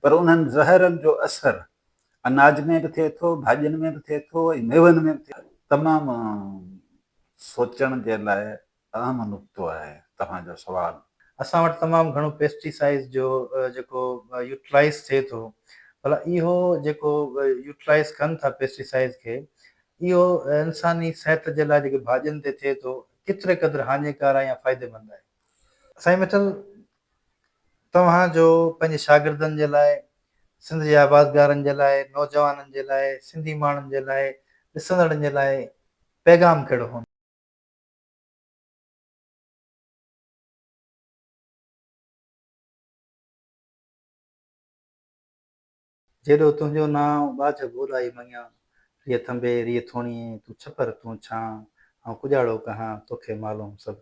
पर उन्हनि ज़हरनि जो असरु अनाज में बि थिए थो, भाॼियुनि में बि थिए थो, ऐं मेवनि में बि थिए थो। तमामु सोचण जे लाइ अहम नुक़्तो आहे तव्हांजो सुवालु। असां वटि तमामु घणो पेस्टिसाइड जो जेको यूटिलाइज़ थिए थो, भला इहो जेको यूटिलाइज़ कनि था पेस्टिसाइड खे, इहो इंसानी सिहत जे लाइ जेके भाॼियुनि ते थिए थो, केतिरे क़दुरु हानिकार आहे या फ़ाइदेमंद आहे? साईं मिठल, तव्हांजो पंहिंजे शागिर्दनि जे लाइ, सिंध जे आबादगारनि जे लाइ, नौजवाननि जे लाइ, सिंधी माण्हुनि जे लाइ, ॾिसंदड़नि जे लाइ पैगाम कहिड़ो हूंदो? जेॾो तुंहिंजो नाम बाझ ॿोलाई मङिया, रिय थंबे रिय थोणीअ तूं छपर तूं छां, ऐं कुॼाड़ो कहां तोखे मालूम सभु।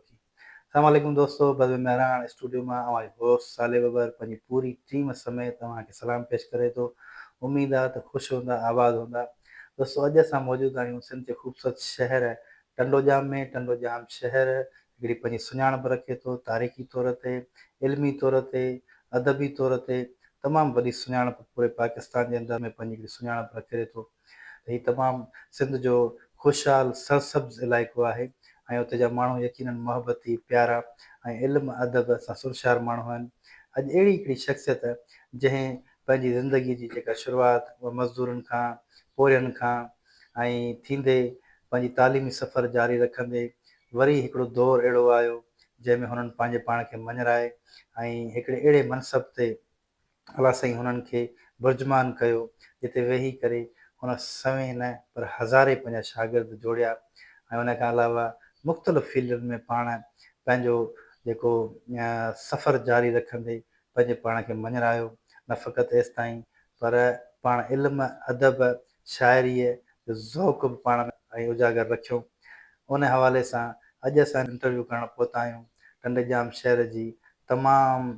अस्सलाम वालेकुम दोस्तों, बज़ महरान स्टूडियो में होस्ट साले बबर पंहिंजी पूरी टीम समेत तव्हांखे सलाम पेश करे थो। उमेद आहे त ख़ुशि हूंदा, आबाद हूंदा। दोस्तों, अॼु असां मौजूदु आहियूं सिंध जे ख़ूबसूरत शहर टंडोजाम में। टंडोजाम शहर हिकिड़ी पंहिंजी सुञाणप रखे थो, तारीख़ी तौर ते, इल्मी तौर ते, अदबी तौर ते तमामु वॾी सुञाणप पूरे पाकिस्तान जे अंदरि में पंहिंजी हिकिड़ी सुञाणप रखे थो। हीउ तमामु सिंध जो ख़ुशहाल सरसब्ज़ इलाइक़ो आहे ऐं उते जा माण्हू यकीनन मुहबती प्यारा ऐं इल्मु अदब सां सुरशार माण्हू आहिनि। अॼु अहिड़ी हिकिड़ी शख़्सियत जंहिं पंहिंजी ज़िंदगीअ जी जेका शुरूआति मज़दूरनि खां, पोरियनि खां ऐं थींदे पंहिंजी तालीमी सफ़र जारी रखंदे वरी हिकिड़ो दौरु अहिड़ो आयो जंहिंमें हुननि पंहिंजे पाण खे मञराए ऐं हिकिड़े अहिड़े मनसब ते अलाह साईं हुननि खे बुर्जमान कयो जिते वेही करे हुन सवें न पर हज़ारे पंहिंजा शागिर्द जोड़िया ऐं हुन खां अलावा मुख़्तलिफ़ फील्डनि में पाण पंहिंजो जेको सफ़र जारी रखंदे पंहिंजे पाण खे मञरायो। न फ़क़ति एसि ताईं पर पाण इल्मु अदब शाइरीअ जो ज़ौक़ बि पाण में ऐं उजागर रखियो। उन हवाले सां अॼु असां इंटरव्यू करणु पहुता आहियूं टंडोजाम शहर जी तमामु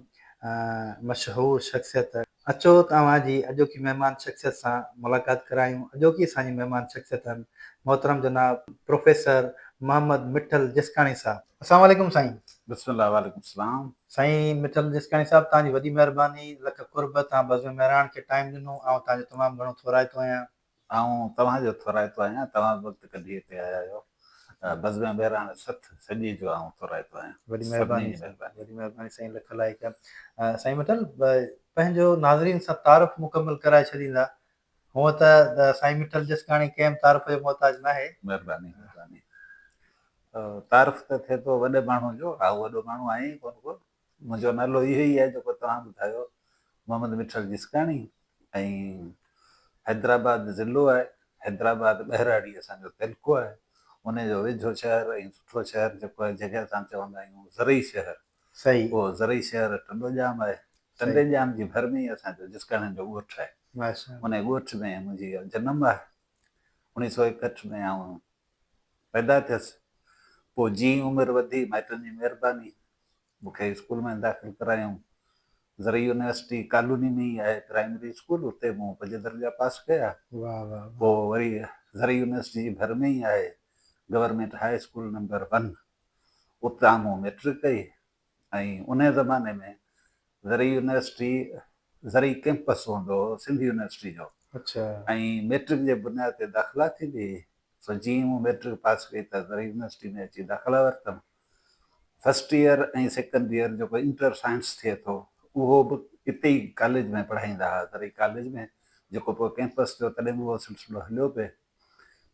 मशहूरु शख़्सियत। अचो तव्हांजी अॼोकी महिमान शख़्सियत सां मुलाक़ात करायूं। अॼोकी असांजी महिमान शख़्सियत आहिनि मोहतरम जनाब प्रोफेसर मोहम्मद मिठल जिसकाणी साहब। अस्सलाम वालेकुम साईं। बिस्मिल्लाह, वालेकुम सलाम। साईं मिठल जिसकाणी साहब, तव्हांजी वॾी महिरबानी, लख कुर्ब, तव्हां बज़ में महिरान खे टाइम ॾिनो। ऐं तव्हांजो तमामु घणो थोराइतो आहियां। ऐं तव्हांजो थोराइतो आहियां, तव्हां वक़्तु कढी हिते आया आहियो। बज़ में महिरान सॼी जो आऊं थोराइतो आहियां। वॾी सभिनी महिरबानी जी महिरबानी। वॾी महिरबानी साईं, लख लाइक। साईं मिठल, पंहिंजो नाज़रीन सां तारुफ़ मुकमल कराए छॾींदा। हूअं त साईं मिठल जिसकाणी कंहिं तारुफ़ जो मोहताज न आहे। महिरबानी महिरबानी। तारीफ़ त थिए थो वॾे माण्हू जो, हा वॾो माण्हू आहे ई कोन को। मुंहिंजो नालो इहो ई आहे जेको तव्हां ॿुधायो, मोहम्मद मिठल जिसकाणी। ऐं हैदराबाद ज़िलो आहे, हैदराबाद ॿहिराड़ी असांजो तइलको आहे। उनजो वेझो शहर ऐं सुठो शहर जेको आहे, जंहिंखे असां चवंदा आहियूं ज़रई शहर, सही, उहो ज़रई शहर टंडोजाम आहे। टंडोजाम जी भर में ई असांजो जिसकाणियुनि जो ॻोठु आहे। उन ॻोठ में मुंहिंजी जनमु आहे। 1961 में आउं पैदा थियसि। पोइ जीअं उमिरि वधी, माइटनि जी महिरबानी, मूंखे स्कूल में दाख़िल करायूं। ज़रई यूनिवर्सिटी कॉलोनी में ई आहे प्राइमरी स्कूल, उते मूं 5 दर्जा पास कया। पोइ वरी ज़रई यूनिवर्सिटी जी भर में ई आहे गवर्नमेंट हाई स्कूल नंबर 1, उतां मूं मैट्रिक कई। ऐं उन ज़माने में ज़रई यूनिवर्सिटी ज़रई कैंपस हूंदो हो सिंध यूनिवर्सिटी जो। अच्छा। ऐं मैट्रिक जे बुनियाद ते दाख़िला थींदी हुई। सो जीअं मूं मैट्रिक पास कई त ज़रई यूनिवर्सिटी में अची दाख़िला वरितमि। फस्ट ईयर ऐं सेकेंड ईयर जेको इंटर साइंस थिए थो, उहो बि हिते ई कॉलेज में पढ़ाईंदा हुआ, ज़रई कॉलेज में, जेको पोइ कैंपस थियो तॾहिं बि उहो सिलसिलो हलियो पिए।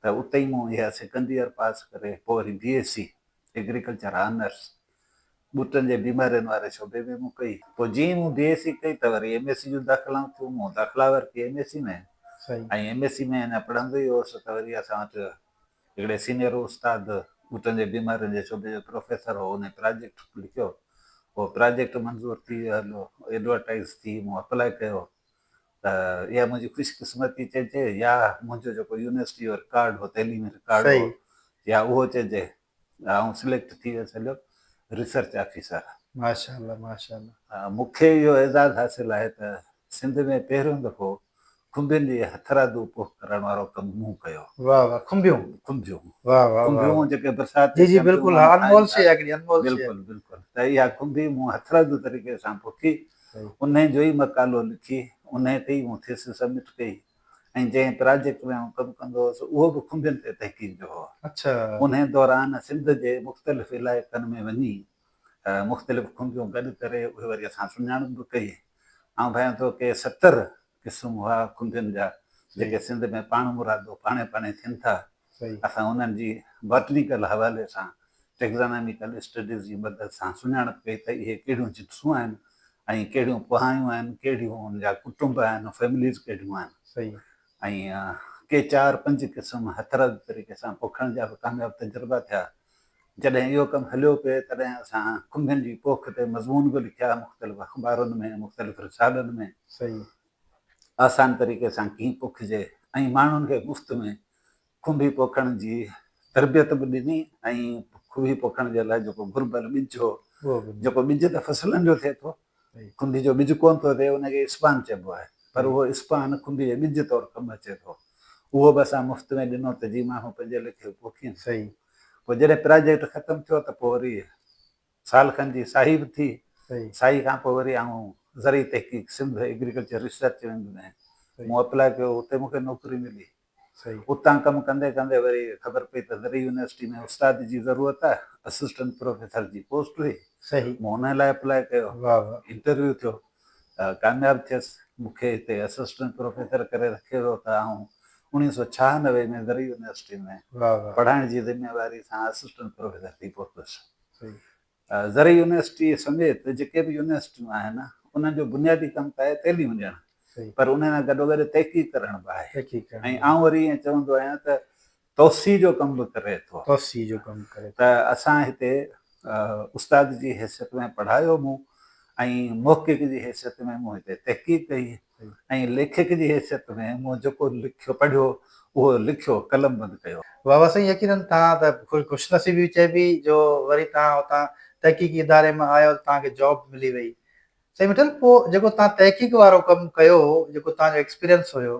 त उते ई मूं इहा सेकेंड ईयर पास करे पोइ वरी BSc एग्रीकल्चर ऑनर्स ॿूटनि जे बीमारियुनि वारे शोबे में मूं कई। पोइ जीअं मूं BSc कई त वरी MSc जूं दाख़िलाऊं थियूं। मूं दाख़िला वरिती MSc में। ऐं MSc में अञा पढ़ंदो ई हुउसि त वरी असां वटि हिकिड़े सीनियर उस्ताद ॿूटनि जे बीमारियुनि जे शोबे जो प्रोफेसर हो, उन प्रोजेक्ट लिखियो। पोइ प्रोजेक्ट मंज़ूर थी हलो, एडवर्टाइज़ थी, मूं अप्लाई कयो। त इहा मुंहिंजी ख़ुशकिस्मती चइजे, या मुंहिंजो जेको यूनिवर्सिटी जो रिकार्ड हो, तइलीमी रिकार्ड हो, या उहो चइजे आउं सिलेक्ट थी वियुसि हलियो रिसर्च ऑफिसर। माशाअल्लाह माशाअल्लाह। मूंखे इहो एज़ाज़ु हासिलु आहे त सिंध में पहिरियों दफ़ो खुंभियुनि जी हथरादू पोख करण वारो कमु मूं कयो। वाह वाह, खुंभियूं खुंभियूं वाह वाह खुंभियूं जेके बरसाति जी जी, बिल्कुलु अनमोल शइ आहे, हिकिड़ी अनमोल शइ। बिल्कुलु बिल्कुलु। त इहा खुंभी मूं हथरादू तरीक़े सां पोखी। उन जो ई मकालो लिखी उन ते ई मूं थीसिस सबमिट कई ऐं जंहिं प्रोजेक्ट में आउं कमु कंदो हुउसि उहो बि खुंभियुनि ते तहक़ीक़ जो हो। अच्छा। उन दौरान सिंध जे मुख़्तलिफ़ इलाइक़नि में वञी मुख़्तलिफ़ खुंभियूं गॾु करे उहे वरी असां सुञाणप बि कई। ऐं भाई थो के 70 क़िस्म हुआ खुंभियुनि जा जेके सिंध में पाण मुरादो पाणे पाणे थियनि था। सही असां उन्हनि जी बॉटनिकल हवाले सां टेक्ज़ोनॉमिकल स्टडीज़ जी मदद सां सुञाणप कई त इहे कहिड़ियूं जिन्सूं आहिनि ऐं कहिड़ियूं पोहायूं आहिनि, कहिड़ियूं हुन जा कुटुंब आहिनि, फैमिलीज़ कहिड़ियूं आहिनि। सही ऐं के 4-5 क़िस्म हथरज तरीक़े सां पोखण जा बि कामयाबु तजुर्बा थिया। जॾहिं इहो कमु हलियो पिए तॾहिं असां खुंभियुनि जी पोख ते मज़मून बि लिखिया मुख़्तलिफ़ अख़बारुनि में, मुख़्तलिफ़ रिसालनि में, सही आसान तरीक़े सां कीअं पोखिजे ऐं माण्हुनि खे मुफ़्त में खुंभी पोखण जी तरबियत बि ॾिनी ऐं खुंभी पोखण जे लाइ जेको घुरिबल ॿिज हो, वो भी जेको ॿिज त फसलनि जो थिए थो, सही खुंभी जो ॿिज कोन थो थिए उनखे इस्पान चइबो आहे, पर सही उहो इस्पान खुंभी जे ॿिज तौरु कमु अचे थो। उहो बि असां मुफ़्त में ॾिनो त जी माण्हू पंहिंजे लेखे पोखीनि। सही पोइ जॾहिं प्रोजेक्ट ख़तमु थियो त पोइ वरी साल खनि जी साही बि थी। सही साही खां पोइ वरी आउं ज़री तहक़ीक़ सिंध एग्रीकल्चर रिसर्च विंग में सही मूं अप्लाई कयो, उते मूंखे नौकिरी मिली। सही उतां कमु कंदे कंदे वरी ख़बर पई त ज़री यूनिवर्सिटी में उस्ताद जी ज़रूरत आहे, असिस्टेंट प्रोफेसर जी पोस्ट हुई। सही मूं हुन लाइ अप्लाई कयो, वाह वाह इंटरव्यू थियो, कामयाबु थियसि। मूंखे हिते असिस्टेंट प्रोफेसर करे रखियो वियो त आउं 1996 में ज़री यूनिवर्सिटी में वाह वाह पढ़ाइण जी ज़िम्मेवारी सां असिस्टेंट प्रोफेसर थी पहुतुसि। सही ज़री यूनिवर्सिटी समेत जेके बि यूनिवर्सिटियूं आहिनि उन्हनि जो बुनियादी कमु त आहे तइलीम ॾियणु, सही पर उन सां गॾोगॾु तहक़ीक़ करणु बि आहे। तहक़ीक़ ऐं करणु आउं वरी ईअं चवंदो आहियां त तौसी जो कमु बि करे थो। तोसी जो कमु करे त असां हिते उस्ताद जी हैसियत में पढ़ायो मूं ऐं मौक़िक़ जी हैसियत में मूं हिते तहक़ीक़ कई सही ऐं लेखक जी हैसियत में मूं जेको लिखियो पढ़ियो उहो लिखियो कलम बंदि कयो। वाह वाह साईं, यकीनन तव्हां त ख़ुशनसीबी चइबी जो वरी तव्हां उतां तहक़ीक़ी इदारे मां आयो तव्हांखे जॉब मिली वई। सही मिठल पोइ जेको तव्हां तहक़ीक़ वारो कमु कयो, जेको तव्हांजो एक्सपीरियंस हुयो,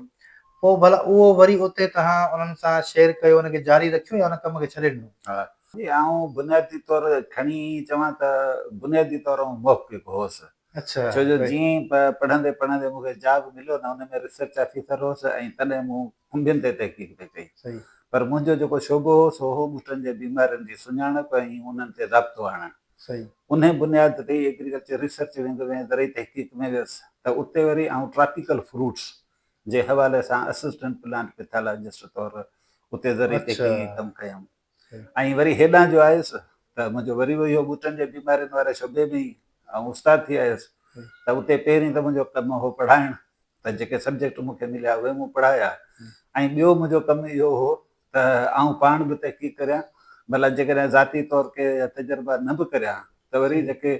पोइ भला उहो वरी उते तव्हां उन्हनि सां शेयर कयो, उनखे जारी रखियो या उन कम खे छॾे ॾिनो? हा जी, आउं बुनियादी तौरु खणी चवां त बुनियादी तौरु मौक़िक़ होसि। अच्छा छो जो सही जीअं ई पढ़ंदे पढ़ंदे मूंखे जॉब मिलियो न हुन में रिसर्च ऑफिसर होसि ऐं तॾहिं मूं खुंभियुनि ते तहक़ीक़ पई कई। सही पर मुंहिंजो जेको शोबो हो सो हो ॿूटनि जे बीमारियुनि जी सुञाणप ऐं उन्हनि ते राब्तो आणणु। सही उन बुनियाद ते एग्रीकल्चर रिसर्च विंग में ज़रूरी तहक़ीक़ में वियुसि त उते वरी आउं ट्रॉपिकल फ्रूट्स जे हवाले सां असिस्टेंट प्लांट पैथोलॉजिस्ट तौरु उते ज़रूरी अच्छा तहक़ीक़ी कमु कयुमि। सही ऐं वरी हेॾां जो आयुसि त मुंहिंजो वरी इहो ॿूटनि जे बीमारियुनि वारे शोबे में ई उस्ताद थी आयुसि। सही त उते पहिरीं त मुंहिंजो कमु हो पढ़ाइणु, त जेके सब्जेक्ट मूंखे मिलिया उहे मूं पढ़ाया। ऐं ॿियो मुंहिंजो कमु इहो हो त आउं पाण बि तहक़ीक़ करियां, भला जेकॾहिं ज़ाती तौरु के तजुर्बा न बि करियां त वरी सही जेके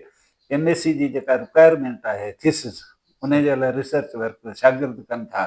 MSc जी जेका रिक्वायरमेंट आहे थीसिस उन सही जे लाइ रिसर्च वर्क शागिर्द कनि था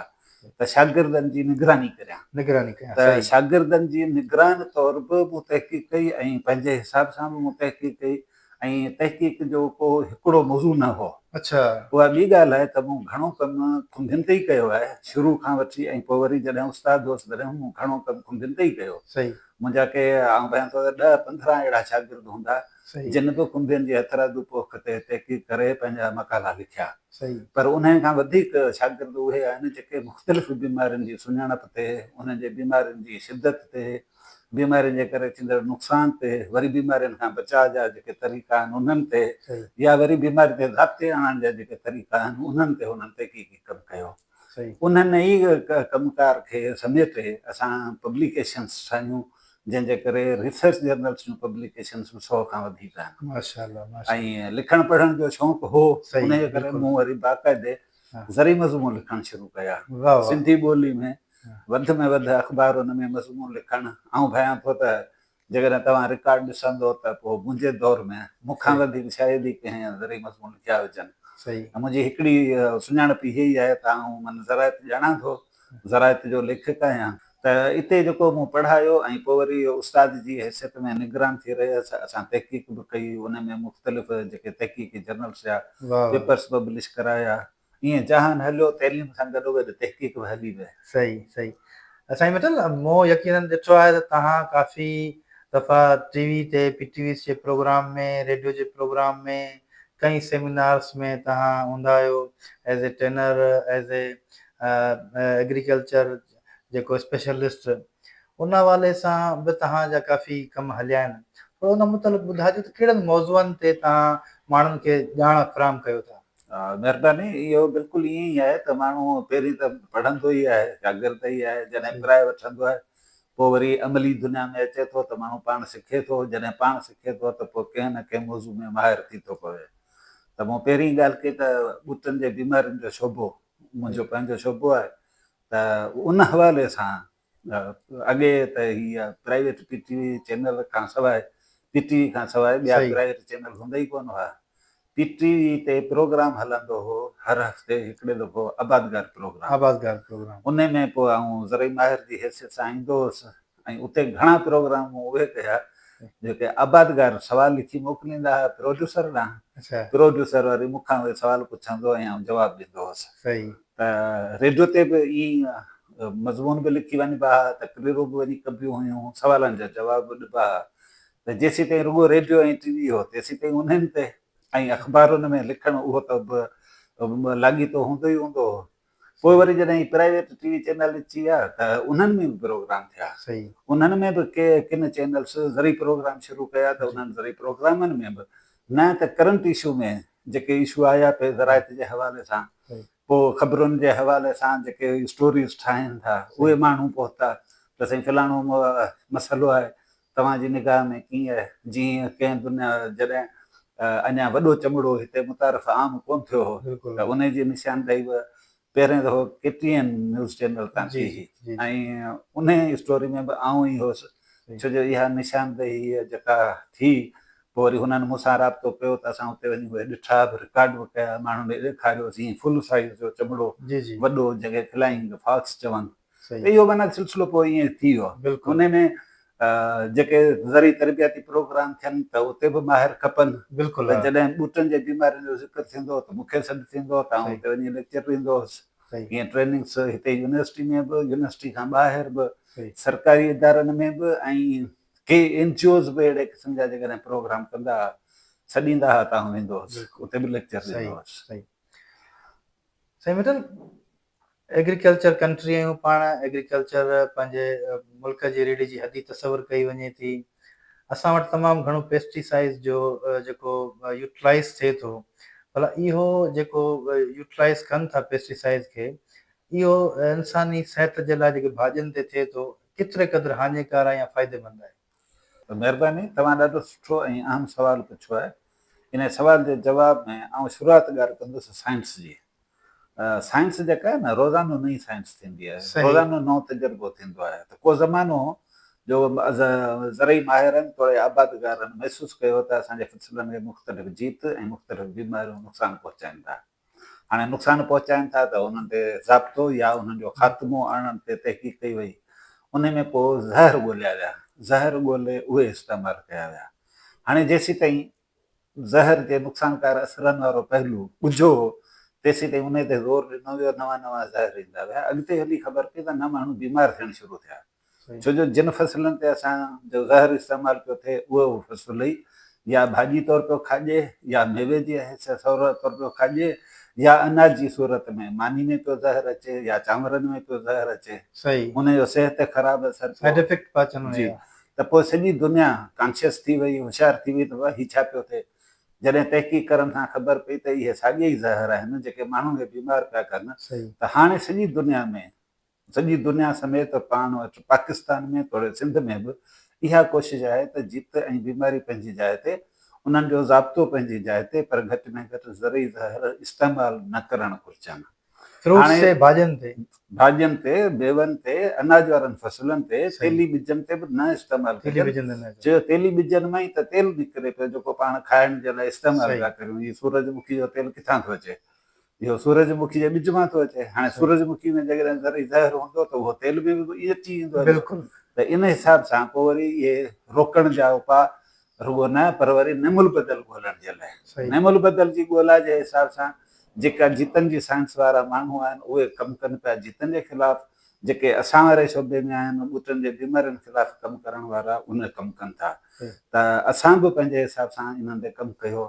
त शागिर्दनि जी निगरानी करियां। निगरानी कयां त सही शागिर्दनि जी निगरान तौरु बि मूं तहक़ीक़ कई ऐं पंहिंजे हिसाब सां बि मूं तहक़ीक़ कई ऐं तहक़ीक़ जो को हिकिड़ो मौज़ू न हो। अच्छा उहा ॿी ॻाल्हि आहे त मूं घणो कमु खुंभियुनि ते ई कयो आहे शुरू खां वठी ऐं पोइ वरी जॾहिं उस्ताद हुउसि तॾहिं मूं घणो कमु खुंभियुनि ते ई कयो। सही मुंहिंजा के आउं भया थो 10-15 अहिड़ा शागिर्द हूंदा सही जिन बि खुंभियुनि जी हथरादू पोख ते तहक़ीक़ करे पंहिंजा मकाला लिखिया। सही पर उन खां वधीक शागिर्द उहे आहिनि जेके मुख़्तलिफ़ बीमारियुनि जी सुञाणप ते, उन्हनि जे बीमारियुनि जी शिदत ते, बीमारियुनि जे करे थींदड़ नुक़सान ते, वरी बीमारियुनि खां बचाव जा जेके तरीक़ा आहिनि उन्हनि ते, सही या वरी बीमारी ते ज़ाब्ते आणण जा जेके तरीक़ा आहिनि उन्हनि ते हुननि तहक़ीक़ी कमु कयो। सही उन्हनि ई कमकार खे समेटे असां पब्लिकेशन्स ठाहियूं जंहिंजे करे रिसर्च जर्नल्स जूं पब्लिकेशन्स 100 खां वधीक आहिनि। माशाल्लाह माशाल्लाह ऐं लिखण पढ़ण जो शौक़ु हो, सही उनजे करे बिल्कुलु मूं वरी बाक़ाइदे हा ज़री मज़मून लिखणु शुरू कया। वाह वाह सिंधी ॿोली में हा, वधि में वधि अख़बारुनि में मज़मून लिखणु। ऐं भयां थो त जेकॾहिं तव्हां रिकॉर्ड ॾिसंदो त पोइ मुंहिंजे दौर में मूंखां सही वधीक शायदि ई कंहिं ज़री मज़मून लिखिया हुजनि। सही ऐं मुंहिंजी हिकिड़ी सुञाणप इहा ई आहे त आउं मन ज़राइत ॼाणा थो, ज़राइत जो लेखक आहियां। त इते जेको मूं पढ़ायो ऐं पोइ वरी उस्ताद जी हैसियत में निगरान थी रहियसि, असां तहक़ीक़ बि कई, उन में मुख़्तलिफ़ जेके तहक़ीक़ी जर्नल्स जा वाह वाह पेपर्स पब्लिश कराया। ईअं जहान हलियो तइलीम सां गॾोगॾु तहक़ीक़ बि हली वई। सही सही साईं मिठल मूं यकीनन ॾिठो आहे त तव्हां काफ़ी दफ़ा टीवी ते PTV जे प्रोग्राम में, रेडियो जे प्रोग्राम में कई सेमिनार्स में तव्हां हूंदा आहियो as a trainer, as a agriculture जेको स्पेशलिस्ट, उन हवाले सां बि तव्हांजा काफ़ी कम हलिया आहिनि। थोरो उन मुतालिक़ ॿुधाइजो त कहिड़नि मौज़ूअनि ते तव्हां माण्हुनि खे ॼाण फ़राहम कयो था। महिरबानी। इहो बिल्कुलु ईअं ई आहे त माण्हू पहिरीं त पढ़ंदो ई आहे, शागिर्द ई आहे, जॾहिं पढ़ाए वठंदो आहे पोइ वरी अमली दुनिया में अचे थो त माण्हू पाण सिखे थो। जॾहिं पाण सिखे थो त पोइ कंहिं न कंहिं मौज़ू में माहिर थी थो पवे। त मूं पहिरीं ॻाल्हि कई त ॿूटनि जे बीमारियुनि जो शोबो मुंहिंजो पंहिंजो शोबो आहे। त उन हवाले सां अॻे त हीअ प्राइवेट पीटीवी चैनल खां सवाइ, पीटीवी खां सवाइ ॿिया प्राइवेट चैनल हूंदा ई कोन हुआ। पीटीवी ते प्रोग्राम हलंदो हो हर हफ़्ते हिकिड़े दफ़ो आबादगार प्रोग्राम। उन में पोइ आउं ज़रई माहिर जी हैसियत सां ईंदो हुउसि ऐं उते घणा प्रोग्राम उहे कया जेके आबादगार सुवाल लिखी मोकिलींदा हुआ प्रोड्यूसर ॾांहुं। प्रोड्यूसर वरी मूंखां उहे सुवाल पुछंदो ऐं आउं जवाबु ॾींदो हुउसि। त रेडियो ते बि ईअं मज़मून बि लिखी वञिबा हुआ, तकरीरूं बि वञी कबियूं हुयूं, सुवालनि जा जवाब ॾिबा हुआ। त जेसीं ताईं रुॻो रेडियो ऐं टीवी हो तेसीं ताईं उन्हनि ते ऐं अख़बारुनि में लिखणु उहो त बि लाॻीतो हूंदो ई हूंदो हो। पोइ वरी जॾहिं प्राइवेट टीवी चैनल अची विया त उन्हनि में बि प्रोग्राम थिया। उन्हनि में बि किन चैनल्स ज़रई प्रोग्राम शुरू कया त उन्हनि ज़रई प्रोग्रामनि में बि न त करंट इशू में जेके इशू आया पे ज़राइत जे हवाले सां, पोइ ख़बरुनि जे हवाले सां जेके स्टोरीज़ ठाहिनि था उहे माण्हू पहुता त साईं फलाणो मसइलो आहे, तव्हांजी निगाह में कीअं। जीअं कंहिं दुनिया जॾहिं अञा वॾो चमड़ो हिते मुतारफ़ आम कोन थियो हो त उन जी निशानदेही बि पहिरें दफ़ो KTN न्यूज़ चैनल तां थी हुई ऐं उन स्टोरी में बि आउं ई हुउसि। छो जो इहा निशानदेही जेका थी पोइ वरी हुननि मूंसां राब्तो कयो त असां हुते वञी उहे ॾिठा बि, रिकॉर्ड बि कया, माण्हुनि ॾे ॾेखारियोसीं फुल साइज़ जो चमड़ो वॾो जंहिंखे फ्लाइंग फॉक्स चवनि। त इहो माना सिलसिलो पोइ ईअं थी वियो। उन में जेके ज़री तरबियाती प्रोग्राम थियनि त उते बि माहिर खपनि। त जॾहिं ॿूटनि जे बीमारियुनि जो ज़िक्र थींदो त मूंखे सॾु थींदो त आउं हुते वञी लेक्चर ॾींदो हुउसि। ईअं ट्रेनिंग्स हिते यूनिवर्सिटी में बि, यूनिवर्सिटी खां ॿाहिरि बि, सरकारी इदारनि में बि ऐं के NGOs बि अहिड़े क़िस्म जा जेकॾहिं प्रोग्राम कंदा हुआ सॾींदा हुआ त आउं वेंदो हुउसि, उते बि लेक्चर ॾींदो हुउसि। सही मिटल एग्रीकल्चर कंट्री आहियूं पाण, एग्रीकल्चर पंहिंजे मुल्क जी रीढ़ी जी हॾी तसवुरु कई वञे थी। असां वटि तमामु घणो पेस्टिसाइड जो जेको यूटिलाइज़ थिए थो, भला इहो जेको यूटिलाइज़ कनि था पेस्टिसाइड खे, इहो इंसानी सिहत जे लाइ जेके भाॼियुनि ते थिए थो केतिरे क़दुरु हानिकार आहे या फ़ाइदेमंद आहे? महिरबानी, तव्हां ॾाढो सुठो ऐं अहम सुवालु पुछियो आहे। इन सवाल जे जवाब में आउं शुरूआति ॻाल्हि कंदुसि साइंस जी। साइंस जेका आहे न रोज़ानो नई साइंस थींदी आहे, रोज़ानो नओं तजुर्बो थींदो आहे। त को ज़मानो जो ज़रई माहिरनि थोरे आबादगारनि महसूसु कयो त असांजे फसलनि खे मुख़्तलिफ़ जीत ऐं मुख़्तलिफ़ बीमारियूं नुक़सानु पहुचाइनि था। हाणे नुक़सानु पहुचाइनि था त उन्हनि ते ज़ाब्तो या उन्हनि जो ख़ात्मो आणण ते तहक़ीक़ कई वई। उन में पोइ ज़हर ॻोल्हिया विया, ज़हर ॻोल्हे उहे इस्तेमालु कया विया। हाणे जेसीं ताईं ज़हर जे नुक़सानकार असरनि वारो पहलू ॿुझो तेसीं ताईं उन ते ज़ोर ॾिनो वियो, नवां नवां ज़हर ईंदा विया। अॻिते हली ख़बर पई त न माण्हू बीमार थियण शुरू थिया। छो जो जिन फसलनि ते असांजो ज़हर इस्तेमालु पियो थिए उहो फसल ई या भाॼी तौरु पियो खाइजे या मेवे जी हैसियत तौरु पियो खाइजे या अनाज जी सूरत में मानी में पियो ज़हर अचे या चांवरनि में पियो ज़हर अचे। उनजो सिहत ते ख़राबु असरु जी। त पोइ सॼी दुनिया कॉन्शियस थी वई, होशियारु थी वई त हीउ छा पियो थिए। जॾहिं तहक़ीक़ करण खां ख़बर पई त इहे साॻिया ई ज़हर आहिनि जेके माण्हुनि खे बीमार पिया कनि, त हाणे सॼी दुनिया में, सॼी दुनिया समेत पाण वटि पाकिस्तान में थोरे सिंध में बि इहा कोशिशि आहे त जित ऐं बीमारी पंहिंजी जाइ ते, उन्हनि जो ज़ाब्तो पंहिंजी जाइ ते, पर घटि में घटि ज़रई ज़हर इस्तेमालु न करणु घुरिजनि। हाणे भाॼियुनि ते, मेवनि ते, अनाज वारनि फसलनि ते, तेली ॿिजनि ते बि न इस्तेमालु कजनि। छो तेली ॿिजनि मां ई त तेल निकिरे पियो जेको पाण खाइण जे लाइ इस्तेमालु था करियूं। इहो सूरजमुखी जो तेल किथां थो अचे? इहो सूरजमुखी जे ॿिज मां थो अचे। हाणे सूरजमुखी में जेकॾहिं ज़रई ज़हर हूंदो त उहो तेल में बि अची वेंदो। त इन हिसाब सां पोइ वरी इहे रोकण जा उपाउ रुॻो न पर वरी नेमुल बदल ॻोल्हण जे लाइ, नेमुल बदल जी ॻोल्हा जे हिसाब सां जेका जितनि जी साइंस वारा माण्हू आहिनि उहे कमु कनि पिया जितनि जे ख़िलाफ़, जेके असां वारे शोबे में आहिनि ॿूटनि जे बीमारियुनि ख़िलाफ़ कमु करण वारा उन कमु कनि था। त असां बि पंहिंजे हिसाब सां इन्हनि ते कमु कयो।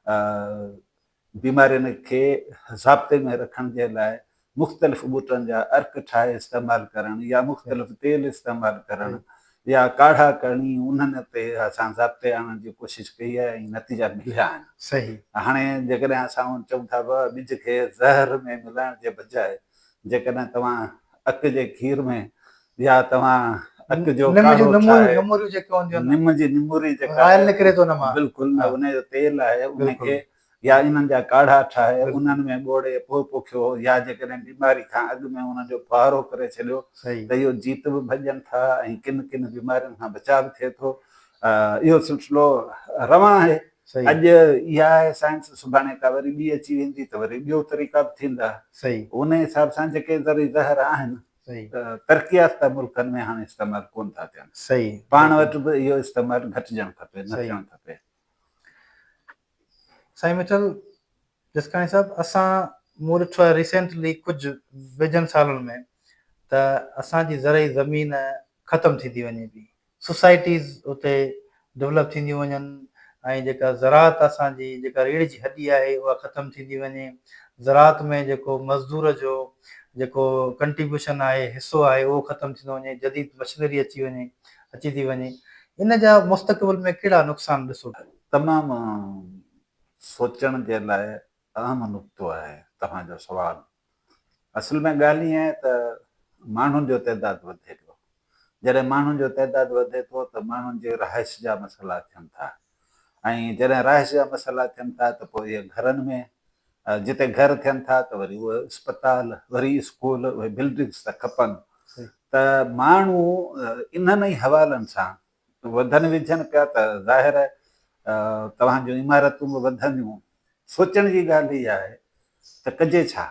बीमारियुनि खे ज़ाब्ते में रखण जे लाइ मुख़्तलिफ़ ॿूटनि जा अर्क ठाहे इस्तेमालु करणु या मुख़्तलिफ़ तेल इस्तेमालु करणु या काढ़ा करणी, उन्हनि ते असां ज़ाब्ते आणण जी कोशिशि कई आहे ऐं नतीजा मिलिया आहिनि। सही हाणे जेकॾहिं असां चऊं था ॿिज खे ज़हर में मिलाइण जे बजाए जेकॾहिं तव्हां अक जे खीर में या तव्हां अक जो निम जूं काढ़ो ठाहे नमूरियूं जेके हूंदियूं आहिनि निम जी निमूरी जेका ऑयल आहे निकिरे थो हुन मां बिल्कुलु हा उनजो तेल आहे बिल्कुलु उनखे या इन्हनि जा काढ़ा ठाहे बिल्कुलु उन्हनि में ॿोड़े पोइ पोखियो या जेकॾहिं बीमारी खां अॻु में उन्हनि जो फुहारो करे छॾियो सही त इहो जीत बि भॼनि था ऐं किन किन बीमारियुनि खां बचाव थिए थो। इहो सिलसिलो रवां आहे। सही अॼु इहा आहे साइंस, सुभाणे का वरी ॿी अची वेंदी त वरी ॿियो तरीक़ा बि थींदा। सही उन हिसाब सां जेके ज़हर आहिनि सही तरक़ी याफ़्ता मुल्कनि में हाणे इस्तेमालु कोन था थियनि। सही पाण वटि बि इहो इस्तेमालु घटिजणु खपे, न सही थियणु खपे। साईं मित्तल जसकाणी साहब असां मूं ॾिठो आहे रिसेंटली कुझु वेझनि सालनि में त असांजी ज़रई ज़मीन ख़तमु थींदी वञे पई, सोसाइटीज़ उते डेवलप थींदियूं वञनि ऐं जेका ज़रात असांजी जेका रीढ़ जी हॾी आहे उहा ख़तमु थींदी वञे। ज़रात में जेको मज़दूर जो जेको कंट्रीब्यूशन आहे, हिसो आहे, उहो ख़तमु थींदो वञे, जदीद मशीनरी अची थी वञे। इन जा मुस्तक़बिल में कहिड़ा नुक़सान ॾिसो? तमामु सोचण जे लाइ अहम नुक़्तो आहे तव्हांजो सुवालु। असल में ॻाल्हि ईअं आहे त माण्हुनि जो तइदादु वधे थो। जॾहिं माण्हुनि जो तइदादु वधे थो त माण्हुनि जे रहाइश जा मसइला थियनि था ऐं जॾहिं रहाइश जा मसइला थियनि था त पोइ इहे घरनि में जिते घर थियनि था त वरी उहे अस्पताल, वरी स्कूल, उहे बिल्डिंग्स त खपनि। त माण्हू इन्हनि ई हवालनि सां वधनि विझनि पिया त ज़ाहिर तव्हांजूं इमारतूं बि वधंदियूं। सोचण जी ॻाल्हि इहा आहे त कजे छा।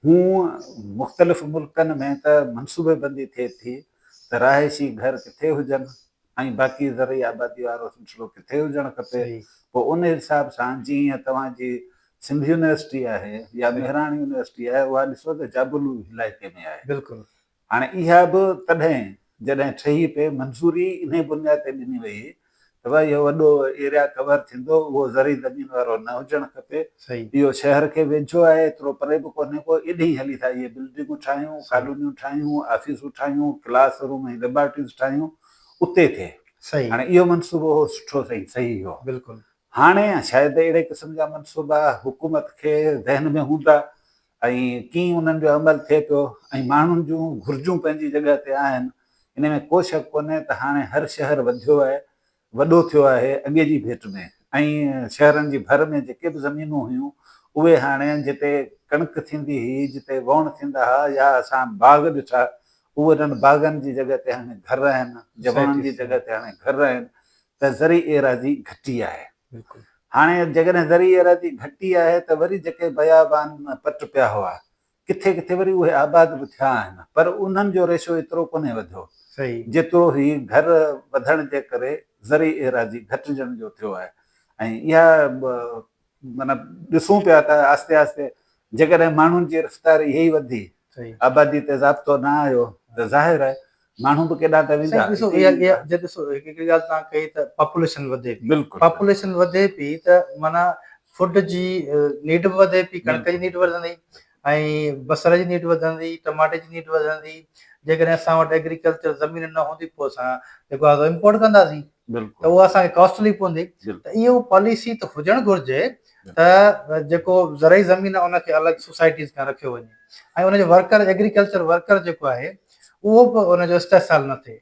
हूअं मुख़्तलिफ़ मुल्कनि में त मनसूबेबंदी थिए थी त रहाइशी घर किथे हुजनि ऐं बाक़ी ज़रई आबादी वारो सिलसिलो किथे हुजणु खपे। पोइ उन हिसाब सां जीअं तव्हांजी सिंध यूनिवर्सिटी आहे या मेहराण यूनिवर्सिटी आहे, उहा ॾिसो त जाबुलू इलाइक़े में आहे। बिल्कुलु हाणे इहा बि तॾहिं जॾहिं ठही पे मंज़ूरी इन बुनियाद ते ॾिनी वई त भई इहो वॾो एरिया कवर थींदो, उहो ज़री ज़मीन वारो न हुजणु खपे। इहो शहर खे वेझो आहे, एतिरो परे बि कोन्हे को, एॾी हली था इहे बिल्डिंगूं ठाहियूं, कॉलोनियूं ठाहियूं, ऑफिसूं ठाहियूं, क्लास रूम ऐं लेबोरेटरीज़ ठाहियूं, उते थिए। हाणे इहो मनसूबो हो सुठो सही हो। बिल्कुलु हाणे शायदि अहिड़े क़िस्म जा मनसूबा हुकूमत खे ज़हन में हूंदा ऐं कीअं उन्हनि जो अमल थिए पियो ऐं माण्हुनि जूं घुर्जूं पंहिंजी जॻह ते आहिनि, इन में को शक कोन्हे त हाणे हर शहर वधियो आहे, वॾो थियो आहे अॻे जी भेट में। ऐं शहरनि जी भर में जेके बि ज़मीनूं हुयूं उहे हाणे जिते कणिक थींदी हुई, जिते वण थींदा हुआ या असां बाग़ ॾिठा, उन्हनि बाग़नि जी जॻह ते हाणे घर आहिनि, जवणनि जी जॻह ते हाणे घर आहिनि। त ज़री एराज़ी घटी आहे। हाणे जेकॾहिं ज़री एराज़ी घटी आहे त वरी जेके बयाबान पट पिया हुआ किथे किथे वरी उहे आबाद बि थिया आहिनि, पर उन्हनि जो रेशो एतिरो कोन्हे वधियो जेतिरो ही घर वधण जे करे ज़री एराज़ी घटिजण जो थियो आहे। ऐं इहा माना ॾिसूं पिया त आस्ते आस्ते जेकॾहिं माण्हुनि जी रफ़्तार इहा ई वधी, आबादी ते ज़ाब्तो न आयो त ज़ाहिर आहे माण्हू बि केॾा त वेंदा। हिकिड़ी ॻाल्हि तव्हां कई त पॉपुलेशन वधे पई, पॉपुलेशन वधे पई त माना फूड जी नीड बि वधे पई, कणिक जी नीड वधंदी ऐं बसर जी नीड वधंदी, टमाटे जी नीड वधंदी। जेकॾहिं असां वटि एग्रीकल्चर ज़मीन न हूंदी पोइ असां जेको आहे इम्पोर्ट कंदासीं त उहा असांखे कॉस्टली पवंदी। त इहो पॉलिसी त हुजणु घुरिजे त जेको ज़रई ज़मीन आहे उनखे अलॻि सोसाइटीज़ खां रखियो वञे ऐं उनजो वर्कर, एग्रीकल्चर वर्कर जेको आहे उहो बि उनजो इस्तेसाल न थिए।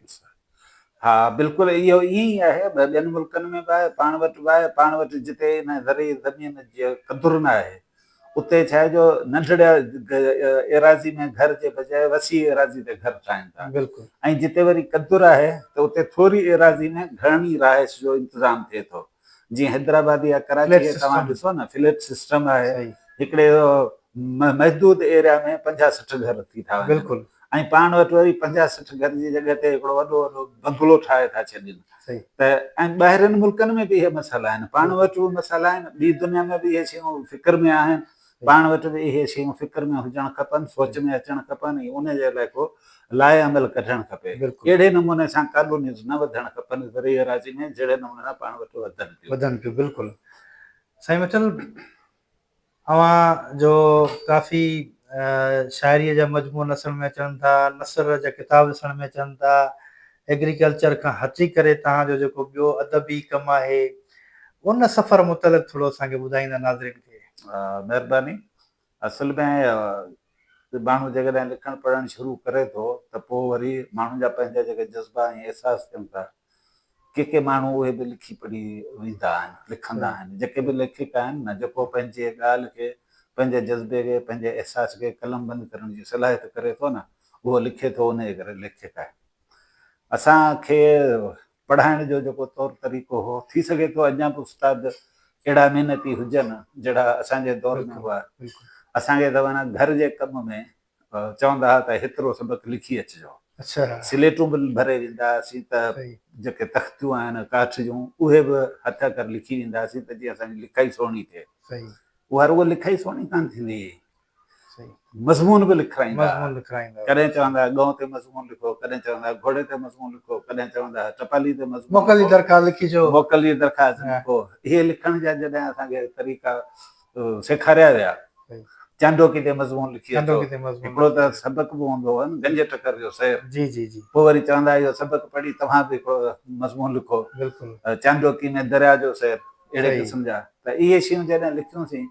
हा बिल्कुलु इहो ईअं ई आहे, ॿियनि मुल्कनि में बि आहे, पाण वटि बि आहे। पाण वटि जिते इन ज़रई ज़मीन जी क़दुरु न आहे उते छा आहे जो नंढड़े एराज़ी में घर जे बजाए वसी एराज़ी ते घर ठाहिनि था, ऐं जिते वरी क़दुरु आहे त उते थोरी एराज़ी में घणी रहाइश जो इंतज़ाम थिए थो। जीअं हैदराबाद या कराची तव्हां ॾिसो न, फ्लैट सिस्टम आहे। हिकिड़े महदूद एरिया में 50-60 घर थी था वञनि ऐं पाण वटि वरी 50-60 घर जी जॻह ते हिकिड़ो वॾो वॾो बंगलो ठाहे था छॾनि। त ऐं ॿाहिरिनि मुल्कनि में बि इहे मसाइला आहिनि, पाण वटि बि मसाइला आहिनि, ॿी दुनिया में बि इहे शयूं फ़िक्र में आहिनि। पाण वटि बि इहे शयूं फ़िक्र में हुजणु खपनि, सोच में अचणु खपनि ऐं उन जे लाइ को लाइ अमल कढणु खपे। अहिड़े नमूने सां कॉलोनीज़ न वधणु खपनि ज़रई एराज़ी में, जहिड़े नमूने सां पाण वटि वधनि पियूं। बिल्कुलु साईं मिठल अवां जो काफ़ी शाइरीअ जा मजमून ॾिसण में अचनि था, नसर जा किताब ॾिसण में अचनि था, एग्रीकल्चर खां हटी करे तव्हांजो जेको ॿियो अदबी कमु आहे उन सफ़र मुतलिक़ थोरो असांखे ॿुधाईंदा नाज़रीन खे। महिरबानी। असल में माण्हू जेकॾहिं लिखणु पढ़णु शुरू करे थो त पोइ वरी माण्हुनि जा पंहिंजा जेके जज़्बा ऐं अहसास थियनि था, के माण्हू उहे बि लिखी पढ़ी वेंदा आहिनि, लिखंदा आहिनि। जेके बि लेखक आहिनि न, जेको पंहिंजे ॻाल्हि खे, पंहिंजे जज़्बे खे, पंहिंजे अहसास खे कलम बंदि करण जी सलाहियत करे थो न, उहो लिखे थो, उन जे करे लेखक आहे। असांखे पढ़ाइण जो जेको तौरु तरीक़ो हो, थी सघे थो अञा बि उस्ताद अहिड़ा महिनती हुजनि जहिड़ा असांजे दौर में हुआ। असांखे त माना घर जे कम में चवंदा हुआ त हेतिरो सबक़ु लिखी अचिजो। अच्छा, स्लेटूं बि भरे वेंदा हुआसीं त जेके तख़्तियूं आहिनि काठ जूं, उहे बि हथ कर लिखी वेंदा हुआसीं त जीअं असांजी लिखाई सुहिणी थिए। उहा रुॻो लिखाई सुहिणी कान थींदी हुई, मज़मून बि लिखाईंदा। कॾहिं चवंदा ॻऊं ते मज़मून लिखो, कॾहिं चवंदा घोड़े ते मज़मून लिखो, कॾहिं चवंदा टपाली ते मज़मून, मोकल जी दरख़्वास्त लिखिजो, मोकल जी दरख़्वास्त लिखो। इहे लिखण जा जॾहिं असांखे तरीक़ा सेखारिया विया, चांडोकी ते मज़मून लिखी अचो, हिकिड़ो त सबक़ु बि हूंदो हो न, गंज टकर जो शेर। जी जी जी। पोइ वरी चवंदा इहो सबक़ु पढ़ी तव्हां बि हिकिड़ो मज़मून लिखो, चांडोकी में दरिया जो शेर, अहिड़े क़िस्म जा। त इहे शयूं जॾहिं लिखियूंसीं,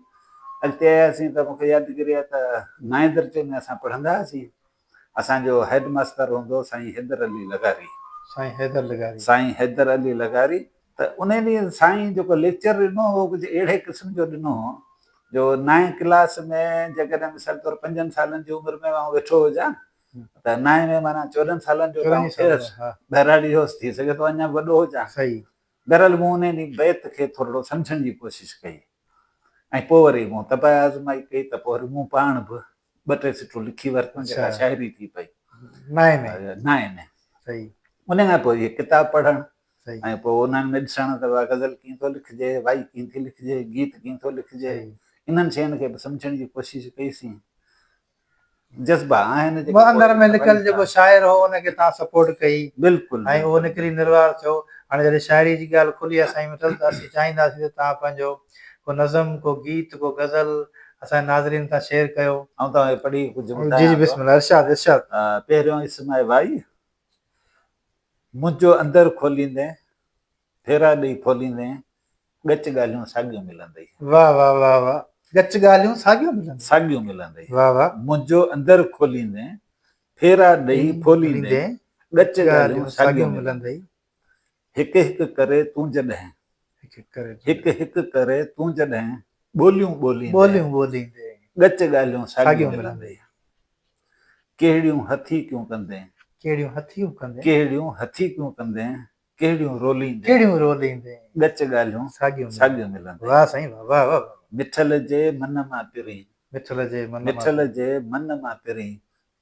अॻिते आयासीं त मूंखे यादगिरी आहे त 9 दर्जे में असां पढ़ंदा हुआसीं। असांजो हेड मास्टर हूंदो साईं हैदर अली लगारी। साईं हैदर अली लगारी। त उन ॾींहुं साईं जेको लेक्चर ॾिनो हो, कुझु अहिड़े क़िस्म जो ॾिनो हो जो 9 क्लास में जेकॾहिं मिसाल तौरु 5 सालनि जी उमिरि में मां वेठो हुजां त 9 में माना 14 सालनि जो बहिराड़ी होसि, थी सघे थो अञा वॾो हुजां। बहरहाल मूं उन ॾींहुं बैत खे थोरो सम्झण जी कोशिशि कई, ऐं पोइ वरी मूं तबा आज़माई कई त पोइ वरी मूं पाण बि 2-3 सिटूं लिखी वरितियूं, जेका शाइरी थी पई 9 में। उन खां पोइ इहे किताब पढ़णु, ऐं पोइ उन्हनि में ॾिसण त गज़ल कीअं थो लिखिजे, वाई कीअं थी लिखिजे, गीत कीअं थो लिखिजे, इन्हनि शयुनि खे बि सम्झण जी कोशिशि कईसीं। जज़्बा आहिनि जेके अंदर में लिखियल जेको शाइर हो उनखे तव्हां सपोर्ट कई, बिल्कुलु, ऐं उहो निकिरी निर्वार थियो। हाणे जॾहिं शाइरी जी ॻाल्हि खुली आहे साईं मिठल, त असीं चाहींदासीं त तव्हां पंहिंजो को नज़म, को गीत, को गज़ल असांजे नाज़रीन सां शेयर कयो। ऐं तव्हांखे पढ़ी कुझु जी जी, बिस्मिल्लाह, इरशाद इरशाद। पहिरियों इसम आहे भाई, मुंहिंजो अंदरि खोलींदे, फेरा ॾेई खोलींदे, गच ॻाल्हियूं साॻियूं मिलंदई। वाह वाह वाह वाह, गच ॻाल्हियूं साॻियूं मिलंदई। वाह वाह। मुंहिंजो अंदरि खोलींदे, फेरा ॾेई खोलींदे, गच ॻाल्हियूं साॻियूं मिलंदई। हिकु हिकु करे तूं जॾहिं, हिकु हिकु करे तूं जॾहिं ॿोलियूं ॿोलींदे, गच ॻाल्हियूं साॻियूं मिलंदई। कहिड़ियूं हथी क्यों कंदे, कहिड़ियूं हथियूं कंदे, कहिड़ियूं हथी क्यों कंदे, कहिड़ियूं रोलींदे, गच ॻाल्हियूं साॻियूं मिलंदई। वाह साईं वाह वाह। मिठल जे मन मां पिरी, मिठल जे मन मां पिरी,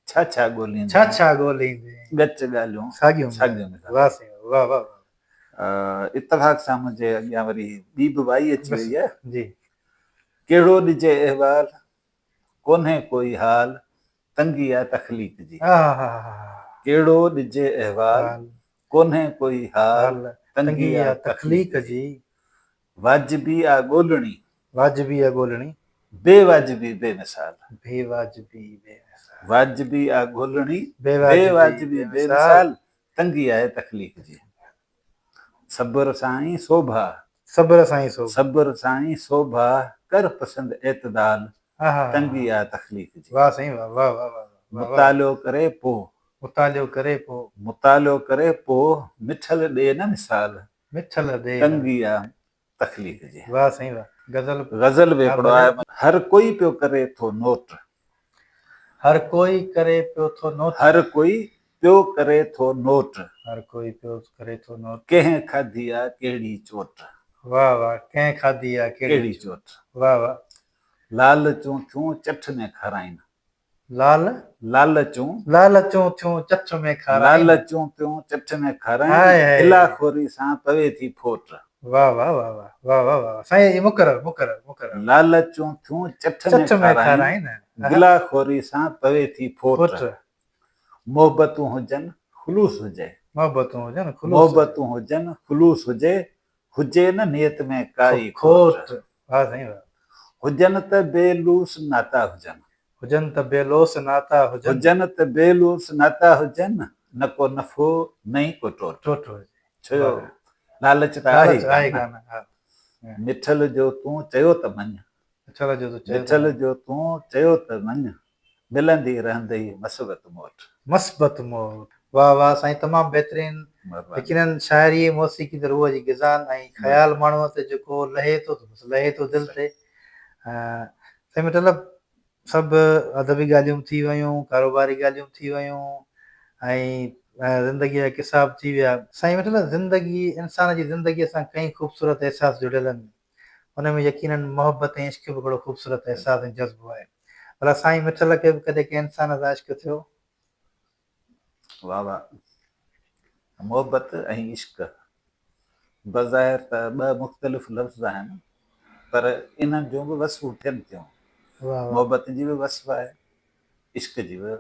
छा छा ॻोल्हींदे, गच ॻाल्हियूं साॻियूं मिलंदई। वाह साईं वाह वाह। इत्तफ़ाक़ सां मुंहिंजे अॻियां वरी ॿी बि वाई अची वई आहे जी। कहिड़ो ॾिजे अहवाल, कोन्हे कोई हाल, तंगी आहे तख़लीक़ जी। कहिड़ो ॾिजे अहवाल, कोन्हे कोई हाल, तंगी आहे तख़लीक़ जी। वाजिबी आहे ॻोल्हणी, बेवाजिबी बेमिसाल, वाजिबी आहे ॻोल्हणी, बेवाजिबी बेमिसाल, तंगी आहे तख़लीक़ जी। सब्र साईं शोभा, सब्र साईं शोभा, कर पसंद एतदाल, तंगी आहे तख़लीक़ जी। वाह साईं वाह वाह वाह। मुतालियो करे पोइ, मुतालियो करे पोइ, मिठल ॾे न मिसाल, तंगी आहे तख़लीक़ जी। वाह साईं वाह। गज़ल बि हिकिड़ो आहे, हर कोई पियो करे थो नोट, हर कोई करे पियो थो नोट, हर कोई पियो करे थो नोट, हर कोई पियो करे थो नोट, कंहिं खाधी आहे कहिड़ी चोट, वाह वाह, कंहिं खाधी आहे कहिड़ी चोट, वाह वाह। लालचूं थियूं चठ में खाराइनि, लालचूं थियूं चठ में खाराइनि, लालचूं थियूं चठ में खाराइनि, खिलाखोरी सां पवे थी फोट। वाह वाह वाह वाह वाह वाह वाह साईं, मुकरर। लालचूं थियूं चठ में खाराइनि, गिलाखोरी सां पवे थी फोट। मोहबतूं हुजनि ख़ुलूस हुजे, मोहबतूं हुजनि ख़ुलूस हुजे, हुजे न नियत में काई खोट। वाह साईं वाह। हुजनि त बेलूस नाता हुजनि, हुजनि त बेलोस नाता हुजनि, हुजनि त बेलूस नाता हुजनि, न को नफ़ो न ई को टोटो। टोटो हुजे। छो जो वाह, लालच त आहे लालच ई आहे कान। कान। हा, मिठल जो तूं चयो त मञ, चलो जो तूं चयो मिठल त जो तूं चयो त मञ, मिलंदी रहंदई मस्बत मूं वटि। मस्बत मोट। वाह वाह साईं, तमामु बहितरीन। महिरबानी। यकीनन शाइरी मौसीक़ी त रूह जी ग़िज़ा ऐं ख़्याल माण्हूअ ते जेको लहे थो लहे थो दिलि ते। साईं मतिलबु सभु अदबी ॻाल्हियूं थी वियूं, कारोबारी ॻाल्हियूं थी वियूं ऐं ज़िंदगीअ जा किसा बि थी विया। साईं मतिलबु ज़िंदगी, इंसान जी ज़िंदगीअ सां कई ख़ूबसूरत अहसास जुड़ियल आहिनि। हुन में यकीनन मोहबत ऐं इश्क बि हिकिड़ो ख़ूबसूरत अहसास ऐं जज़्बो आहे। भला साईं मिठल खे बि कॾहिं कंहिं इंसान सां इश्क थियो? वाह वाह। मोहबत ऐं इश्क बज़ाहिर त ॿ मुख़्तलिफ़ लफ़्ज़ आहिनि, पर इन्हनि जूं बि वसफ़ूं थियनि थियूं। वाह वाह। मोहबत जी बि वसफ़ आहे, इश्क जी बि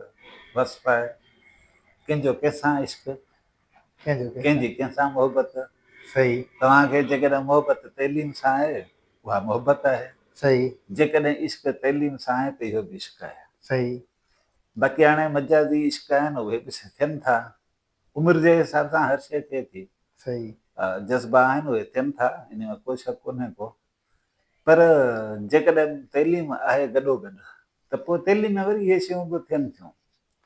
वसफ़ आहे। कंहिंजो कंहिंसां इश्क, कंहिंजो कंहिंसां। कंहिंजी कंहिंसां मोहबत। सही तव्हांखे जेकॾहिं मोहबत तइलीम सां आहे, उहा मोहबत आहे। सही जेकॾहिं इश्क तइलीम सां आहे त इहो बि इश्क आहे। सही। बाक़ी हाणे मजाज़ी इश्क आहिनि उहे बि थियनि था, उमिरि जे हिसाब सां हर शइ थिए थी। सही जज़्बा आहिनि उहे थियनि था, इन में को शक कोन्हे को। पर जेकॾहिं तइलीम आहे गॾोगॾु त पोइ तइलीम में वरी इहे शयूं बि थियनि थियूं।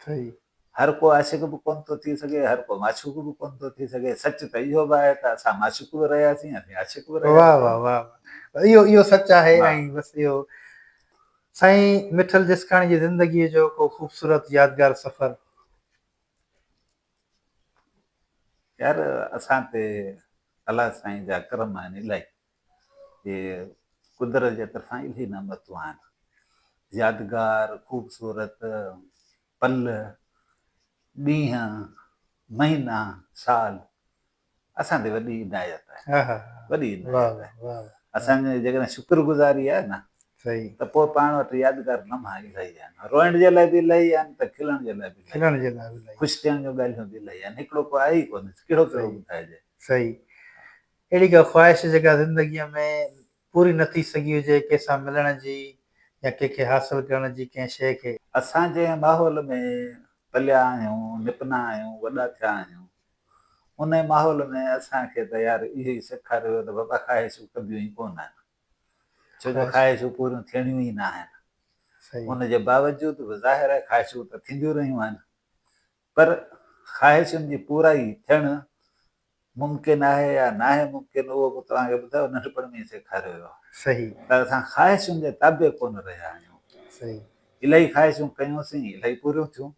सही। हर को आशिक़ बि कोन थो थी सघे, हर को माशूक़ बि कोन थो थी सघे। सच त इहो बि आहे त असां माशूक़ बि रहियासीं, असीं आशिक़ बि वाह वाह रहियासीं। वाह। इहो सच आहे। हा। ऐं बसि इहो साईं मिठल जिसकाणी जी ज़िंदगीअ जो को ख़ूबसूरत यादगार सफ़र। यार असां ते अलाह साईं जा करम आहिनि इलाही, इहे कुदरत जे तरफ़ां इलाही नेमतूं आहिनि। यादगार ख़ूबसूरत पल, ॾींहं, महीना, साल असां ते वॾी इनायत आहे, हा हा। वॾी वाह इनायत आहे। वाह। असांजे जेकॾहिं शुक्रगुज़ारी आहे न, सही। त पोइ पाण वटि यादगार लम्हा इलाही आहिनि। रोइण जे लाइ बि इलाही आहिनि, त खिलण जे लाइ बि इलाही खिलण आहिनि, जे लाइ बि इलाही। ख़ुशि थियण जूं ॻाल्हियूं बि इलाही आहिनि। हिकिड़ो को आहे ई कोन, कहिड़ो कहिड़ो सही ॿुधाइजे। सही। अहिड़ी का ख़्वाहिश जेका ज़िंदगीअ में पूरी न थी सघी हुजे, कंहिंसां मिलण जी या कंहिंखे हासिलु करण जी, कंहिं शइ खे? असां जंहिं माहौल में पलिया आहियूं, निपना आहियूं, वॾा थिया आहियूं, उन माहौल में असांखे त यार इहो ई सेखारियो त बाबा ख़्वाहिशूं कबियूं ई कोन आहिनि। छो जो ख़्वाहिशूं पूरियूं थियणियूं ई न आहिनि। सही। उनजे बावजूदि बि ज़ाहिर आहे ख़्वाहिशूं त थींदियूं रहियूं आहिनि, पर ख़्वाहिशुनि जी पूराई थियणु मुमकिन आहे या न आहे मुमकिन, उहो बि तव्हांखे ॿुधायो नंढपण में ई सेखारियो वियो आहे। सही त असां ख़्वाहिशुनि जे ताबे कोन रहिया आहियूं। सही। इलाही ख़्वाहिशूं कयूंसीं, इलाही पूरियूं थियूं,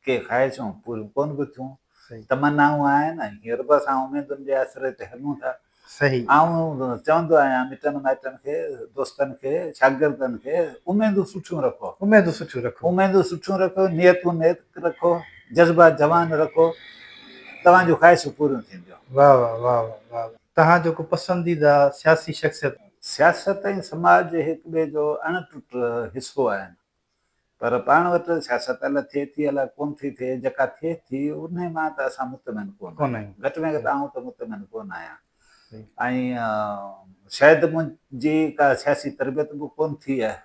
के ख़्वाहिशूं पूरियूं कोन बि थियूं। सही तमनाऊं आहिनि, हींअर बि असां उमेदुनि जे आसिरे ते हलूं था। सही। आऊं चवंदो आहियां मिटनि माइटनि खे, दोस्तनि खे, शागिर्दनि खे, उमेदूं सुठियूं रखो, उमेदूं सुठियूं रखो। उमेदूं सुठियूं रखो, नियतूं नेक रखो, जज़्बा जवान रखो, तव्हांजूं ख़्वाहिशूं पूरियूं थींदियूं। वाह वाह वाह वाह। तव्हांजो को पसंदीदा सियासी शख़्सियत? सियासत ऐं समाज हिक ॿिए जो अणटुट हिसो आहिनि, पर पाण वटि सियासत अलाए थिए थी अलाए कोन थी थिए, जेका थिए थी उन मां त असां मुतमिन कोन आहियूं। घटि में घटि आऊं त मुतमिन कोन आहियां। ऐं शायदि मुंहिंजी का सियासी तरबियत बि कोन थी आहे।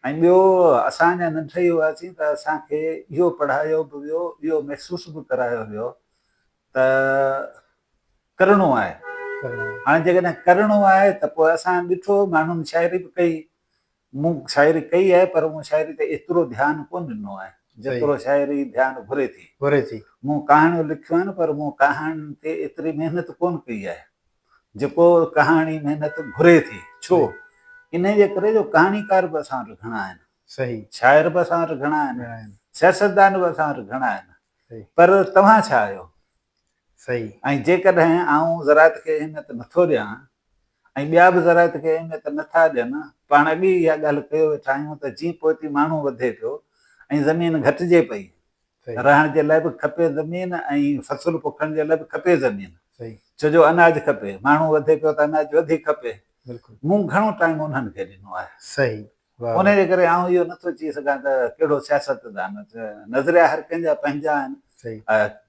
ऐं ॿियो, असां अञा नंढा ई हुआसीं त असांखे इहो पढ़ायो बि वियो, इहो महसूसु बि करायो वियो त करिणो आहे। हाणे जेकॾहिं करिणो आहे त पोइ असां ॾिठो, माण्हुनि शाइरी बि कई, मूं शाइरी कई आहे, पर मूं शाइरी ते एतिरो ध्यानु कोन ॾिनो आहे जेतिरो शाइरी ध्यानु घुरे थी। मूं कहाणियूं लिखियूं आहिनि, पर मूं कहाणियुनि ते एतिरी महिनत कोन कई आहे जेको कहाणी महिनत घुरे थी। छो? इन जे करे जो कहाणीकार बि असां वटि घणा आहिनि, सही। शाइर बि असां वटि घणा आहिनि, सियासतदान बि असां वटि घणा आहिनि, पर तव्हां छा आहियो? सही। ऐं जेकॾहिं आऊं ज़रात खे अहमियत नथो ॾियां ऐं ॿिया बि ज़रात खे अहमियत नथा ॾियनि, पाण अॻे इहा ॻाल्हि कयो वेठा आहियूं त जीअं पोइ माण्हू वधे पियो ऐं ज़मीन घटिजे पई, रहण जे लाइ बि खपे ज़मीन ऐं फ़सुलु पोखण जे लाइ बि खपे ज़मीन। छो जो अनाज खपे, माण्हू वधे पियो त अनाज वधीक खपे। मूं घणो टाइम उन्हनि खे ॾिनो आहे। सही। उन जे करे आऊं इहो नथो चई सघां त कहिड़ो सियासतदान। नज़रिया हर कंहिंजा पंहिंजा आहिनि।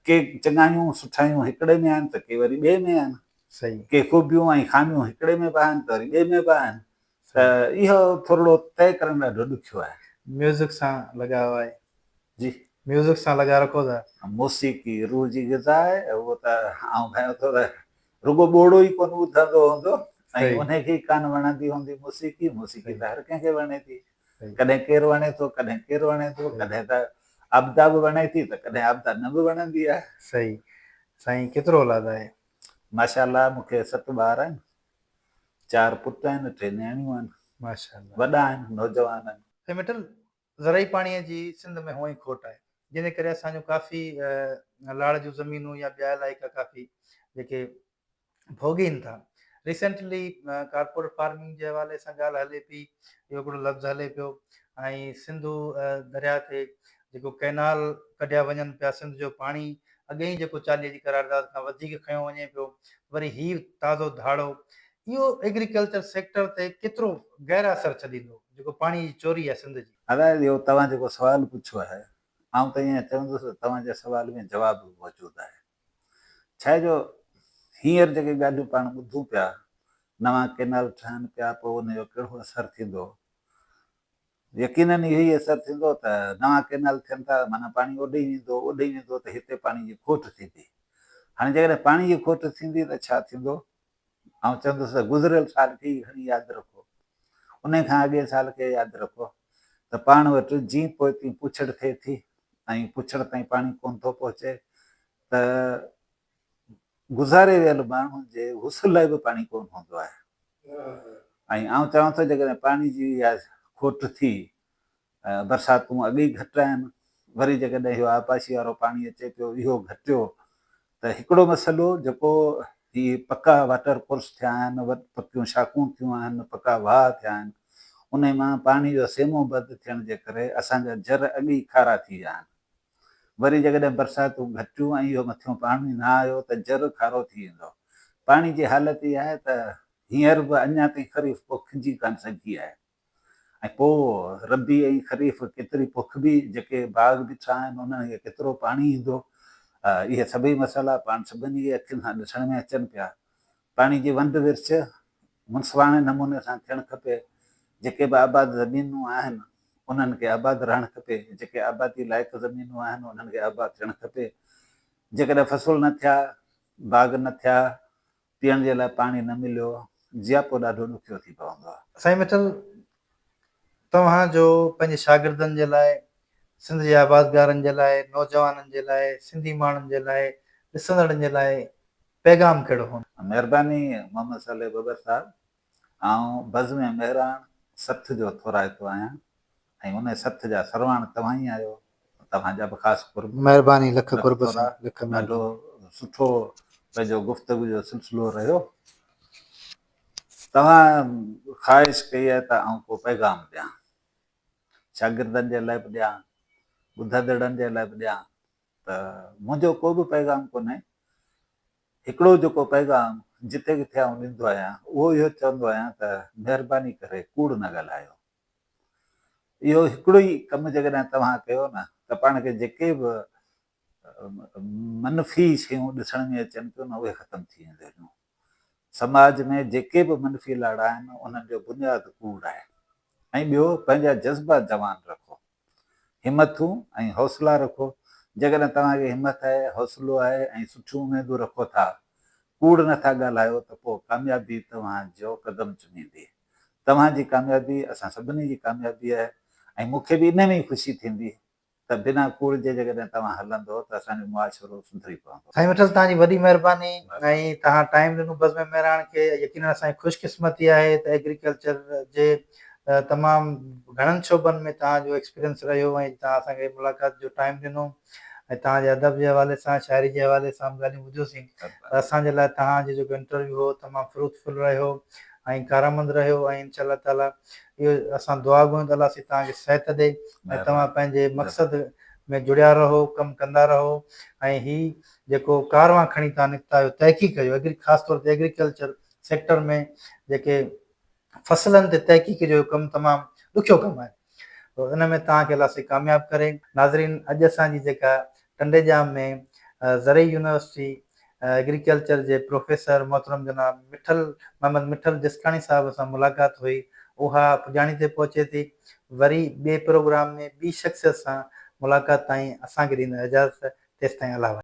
के चङायूं सुठायूं हिकिड़े में आहिनि त के वरी ॿिए में आहिनि, के ख़ूबियूं ऐं ख़ामियूं हिकिड़े में बि आहिनि त वरी ॿिए में बि आहिनि। त इहो थोरो तइ करणु ॾाढो ॾुखियो आहे। म्यूज़िक सां लॻाव आहे, जी, म्यूज़िक सां लॻाए रखो था। मौसीक़ी रूह जी ग़िज़ा आहे, उहो त आउं खयां थो त रुॻो ॿोड़ो ई कोन ॿुधंदो हूंदो ऐं सही उनखे ई कान वणंदी हूंदी मौसीक़ी। मौसीक़ी सही त हर कंहिंखे वणे थी, सही कॾहिं केरु वणे थो, कॾहिं केरु वणे थो, सही कॾहिं त आबदा बि वणे थी त कॾहिं आबदा न बि वणंदी आहे। सही। साईं केतिरो औलाद आहे? माशाअल्लाह मूंखे 7 ॿार आहिनि, 4 पुट आहिनि, 3 नियाणियूं आहिनि, माशाअल्लाह। वॾा आहिनि, नौजवान आहिनि। साईं मिठल, ज़रई पाणीअ जी सिंध में हुअं ई खोट आहे, जंहिंजे करे असांजो काफ़ी लाड़ जूं ज़मीनूं या ॿिया इलाइक़ा काफ़ी जेके भोॻीनि था। रिसेंटली कार्पोरेट फार्मिंग जे हवाले सां ॻाल्हि हले पई, इहो हिकिड़ो लफ़्ज़ु हले पियो, ऐं सिंधू दरिया ते जेको कैनाल कढिया वञनि पिया, सिंध जो पाणी अॻे ई जेको 40 जी करारदाद खां वधीक खयो वञे पियो, वरी हीउ ताज़ो धाड़ो, इहो एग्रीकल्चर सेक्टर ते केतिरो गहरा असर छॾींदो, जेको पाणी जी चोरी आहे सिंध जी? अदायत इहो तव्हां जेको सुवाल पुछियो आहे, आउं त ईअं चवंदुसि तव्हांजे सुवाल में जवाबु मौजूदु आहे। छा आहे जो हींअर जेके ॻाल्हियूं पाण ॿुधूं पिया, नवां कैनाल ठहनि पिया, पोइ उनजो कहिड़ो असरु थींदो, यकीनन इहो ई असरु थींदो त नवां कैनाल थियनि था माना पाणी ओॾे ई वेंदो त हिते पाणी जी खोट थींदी। हाणे जेकॾहिं पाणी जी खोट थींदी त छा थींदो? आउं चवंदुसि त गुज़िरियल साल खे ई खणी यादि रखो, उन खां अॻे साल खे यादि रखो त पाण वटि जीअं पोइ तीअं पुछड़ थिए थी ऐं पुछड़ ताईं पाणी कोन थो पहुचे त गुज़ारे वियल माण्हुनि जे हुस लाइ बि पाणी कोन हूंदो आहे। ऐं आउं चवां थो जेकॾहिं पाणी जी इहा खोट थी, बरसातूं अॻे ई घटि आहिनि, वरी जेकॾहिं इहो आबाशी वारो पाणी अचे पियो इहो घटियो त हिकिड़ो मसइलो जेको हीअ पका वाटर कोर्स थिया आहिनि, पकियूं शाखूं थियूं आहिनि, पका वाह थिया आहिनि, उन मां पाणी जो सेमो बंदि थियण जे करे असांजा जर अॻे ई खारा थी विया आहिनि। वरी जेकॾहिं बरसातूं घटियूं ऐं इहो मथियों पाणी न आयो त जर खारो थी वेंदो। पाणी जी हालति इहा आहे त हींअर बि अञा ताईं ख़रीफ़ पोखिजी कान सघी आहे, ऐं पोइ रबी ऐं ख़रीफ़ केतिरी पोखिबी, जेके बाग ॾिठा आहिनि उन्हनि खे केतिरो पाणी ईंदो, इहे सभई मसाला पाण सभिनी जे अखियुनि सां ॾिसण में अचनि पिया। पाणी जी वंड विर्छ मुनसवाणे नमूने सां थियणु खपे, जेके बि आबाद ज़मीनूं आहिनि उन्हनि खे आबाद रहणु खपे, जेके आबादी लाइक़ु ज़मीनूं आहिनि उन्हनि खे आबाद थियणु खपे। जेकॾहिं फ़सुल न थिया, बाग न थिया, पीअण जे लाइ पाणी न मिलियो, जियापो ॾाढो ॾुखियो थी पवंदो आहे। साईं मिठल, तव्हांजो पंहिंजे शागिर्दनि जे लाइ, सिंध जे आबादगारनि जे लाइ, नौजवाननि जे लाइ, सिंधी माण्हुनि जे लाइ, ॾिसंदड़नि जे लाइ पैगाम कहिड़ो हूंदो? महिरबानी मोहम्मद साले बबर साहब, आउं बज़्म महिराण सथ जो थोराइतो आहियां ऐं उन सथ जा सरवाण तव्हां ई आहियो, तव्हांजा बि ख़ासि कुर्ब, महिरबानी, लख लख कुर्ब थोरा। साईं, लख ॾाढो महिरबानी। सुठो पंहिंजो गुफ़्तगू जो सिलसिलो रहियो। तव्हां ख़्वाहिश कई आहे त आउं को पैगाम ॾियां, शागिर्दनि जे लाइ बि ॾियां, ॿुधंदड़नि जे लाइ बि ॾियां, त मुंहिंजो को बि पैगाम कोन्हे। हिकिड़ो जेको पैगाम जिते किथे आउं ॾींदो आहियां उहो इहो चवंदो आहियां त महिरबानी करे कूड़ न ॻाल्हायो। इहो हिकिड़ो ई कमु जेकॾहिं तव्हां कयो न त पाण खे जेके बि मनफ़ी शयूं ॾिसण में अचनि पियूं न उहे ख़तमु थी वेंदियूं। समाज में जेके बि मनफ़ी लाड़ा आहिनि उन्हनि जो बुनियादु कूड़ आहे। ऐं ॿियो, पंहिंजा जज़्बा जवान रखो, हिमथूं ऐं हौसला रखो। जेकॾहिं तव्हांखे हिमत आहे, हौसलो आहे ऐं सुठियूं उमेदूं रखो था, कूड़ नथा ॻाल्हायो त पोइ कामयाबी तव्हांजो क़दम चुमींदी। तव्हांजी कामयाबी असां सभिनी जी कामयाबी आहे ऐं मूंखे बि इन में ई ख़ुशी थींदी त बिना कूड़ जे जेकॾहिं तव्हां हलंदो त असांजो मुआशिरो सुधरी पवंदो। साईं मिठल, तव्हांजी वॾी महिरबानी ऐं तव्हां टाइम ॾिनो बज़्म महिराण खे। यकीनन असांजी ख़ुशकिस्मती आहे त एग्रीकल्चर जे तमामु घणनि शोबनि में तव्हांजो एक्सपीरियंस रहियो ऐं तव्हां असांखे मुलाक़ात जो टाइम ॾिनो ऐं तव्हांजे अदब जे हवाले सां, शाइरी जे हवाले सां ॻाल्हियूं ॿुधियोसीं। असांजे लाइ तव्हांजो जेको इंटरव्यू हो तमामु फ्रूटफुल रहियो ऐं कारमंद रहियो ऐं इंशा अल्लाह ताला इहो असां दुआ घुरंदा अलासीं तव्हांखे सिहत ॾे ऐं तव्हां पंहिंजे मक़सद में जुड़िया रहो, कमु कंदा रहो ऐं हीउ जेको कारवां खणी तव्हां निकिता आहियो, तहक़ीक़ कयो, ख़ासि तौर ते एग्रीकल्चर सेक्टर में जेके फ़सलनि ते तहक़ीक़ जो कमु तमामु ॾुखियो कमु आहे, इन में तव्हांखे अलासीं कामयाबु करे। नाज़रीन, अॼु असांजी जेका टंडेजाम में ज़रई यूनिवर्सिटी एग्रीकल्चर जे प्रोफेसर मोहतरम जनाब मोहम्मद मिठल जिसकाणी साहिब सां मुलाक़ात हुई, उहा पुॼाणी ते पहुचे थी। वरी ॿिए प्रोग्राम में ॿी शख़्सियत सां मुलाक़ात ताईं असांखे ॾींदा इजाज़त। तेसिताईं अलाह।